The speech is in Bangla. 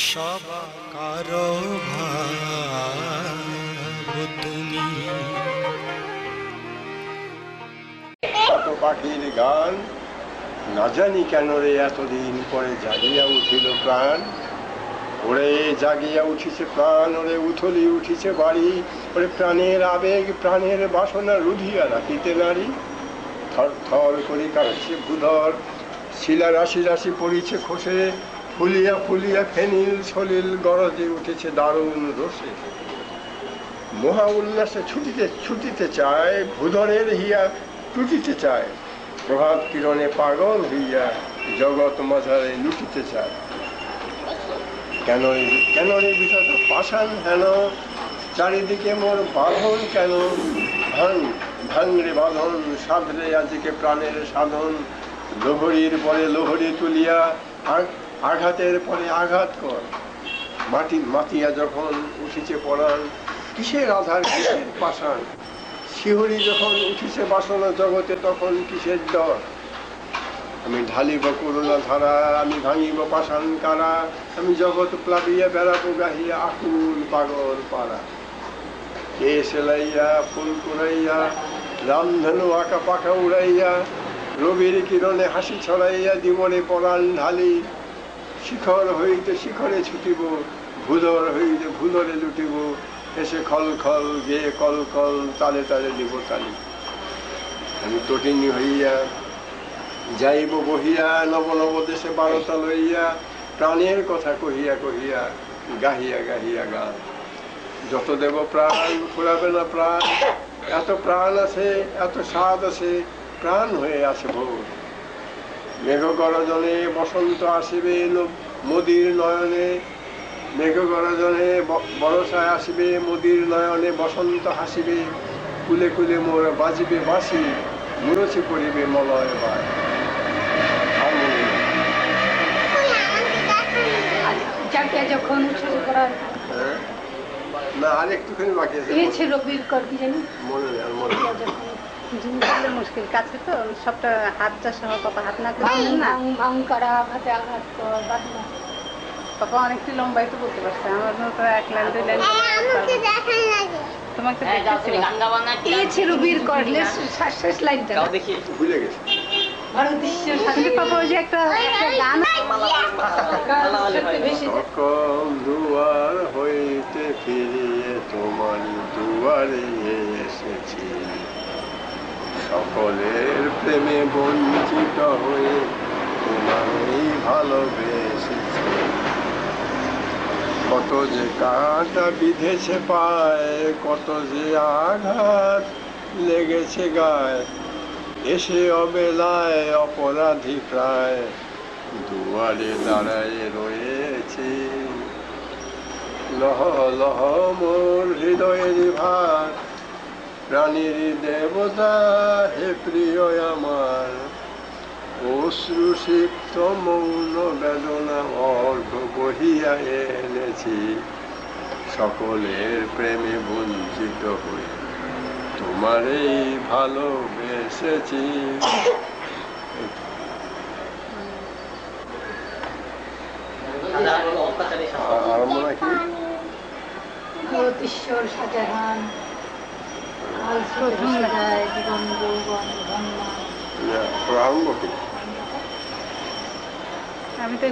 সবার ভাব তুমি। কত পাখির গান, না জানি কেন রে এতদিন পরে জাগিয়া উঠিল প্রাণ। ওরে জাগিয়া উঠিছে প্রাণ, ওরে উথলি উঠিছে বাড়ি, ওরে প্রাণের আবেগ প্রাণের বাসনা রুধিয়া রাখিতে নারী। থর থর করি কাঁপছে ভূধর, শিলা রাশি রাশি পড়িছে খসে, ফুলিয়া ফুলিয়া ফেনিল সলিল গরজে উঠেছে দারুণ রোষে। মহা উল্লাসে ছুটিতে ছুটিতে চায়, ভূধরের হিয়া টুটিতে চায়, প্রভাত কিরণে পাগল হইয়া জগৎ মাঝারে লুটিতে চায়। কেন কেন রে বিষত পাষাণ হেন, চারিদিকে মোর বাঁধন কেন? ভাঙ ভাঙরে বাঁধন, সাধরে আজকে প্রাণের সাধন। লোহরীর পরে লোহরী তুলিয়া আঘাতের পরে আঘাত কর। মাতিয়া যখন উঠিছে পরাণ, কিসের আধার কিসের পাষাণ? শিহরি যখন উঠিছে বাসনা জগতে, তখন কিসের ডর? আমি ঢালিব করুণা ধারা, আমি ভাঙিব পাষাণ কারা, আমি জগৎ প্লাবিয়া বেড়াবো গাহিয়া আকুল পাগল পাড়া। কে সেলাইয়া ফুল কুড়াইয়া, রামধনু আঁকা পাখা উড়াইয়া, রবির কিরণে হাসি ছড়াইয়া দিবনে পরাণ ঢালি। শিখর হইতে শিখরে ছুটিব, ভূধর হইতে ভূধরে লুটিব, এসে খল খল গেয়ে কল কল তালে তালে দিব তালি। আমি তটিনী হইয়া যাইব বহিয়া, নব নব দেশে বারতা লইয়া, প্রাণের কথা কহিয়া কহিয়া গাহিয়া গাহিয়া গান। যত দেব প্রাণ ফুরাবে না প্রাণ, এত প্রাণ আছে এত স্বাদ আছে, প্রাণ হয়ে আছে ভোর। মেঘ গরজনে বসন্ত আসিবে মোদির নয়নে, মেঘ গরজনে বরষায় আসিবে মোদির নয়নে, বসন্ত হাসিবে কুলে কুলে মোর বাজিবে বাঁশি, মুরছি পড়িবে মলয় বায়। যখন না আর একটুখানি বাকি আছে, মনে নেই আর মনে নেই। মুশকিল কাছে তো সবটা হাতটা সহ পাপা হাত না করে করা হাতে আঘাত পাপা অনেকটি লম্বাই তো বলতে পারছে, আমার মতো এক লাইন দুই লাইন তোমাকে ছিল বীর করলে শেষ লাইনটা ভুলে গেছে। পাপা ওই যে একটা গান, সকল দুয়ার হইতে ফিরিয়ে তোমার দুয়ারে এসেছি, সকলের প্রেমে বঞ্চিত হয়ে তোমারই ভালোবেসেছি। কত যে কাঁটা বিঁধেছে পায়, কত যে আঘাত লেগেছে গায়ে, এসে অবেলায় অপরাধী প্রায় দুয়ারে দাঁড়ায় রয়েছে। লহ লহ মোর হৃদয়ের ভার, প্রাণীর দেবতা হে প্রিয় আমার, অশ্রু সিক্ত মৌন বেদনা অর্ঘ বহিয়া এনেছি, সকলের প্রেমে বঞ্চিত হয়ে তোমারই ভালোবেসেছি। আরম্ভ নাকি ঈশ্বর শাহজাহান জীবন যৌবন আরম্ভ কি? আমি তো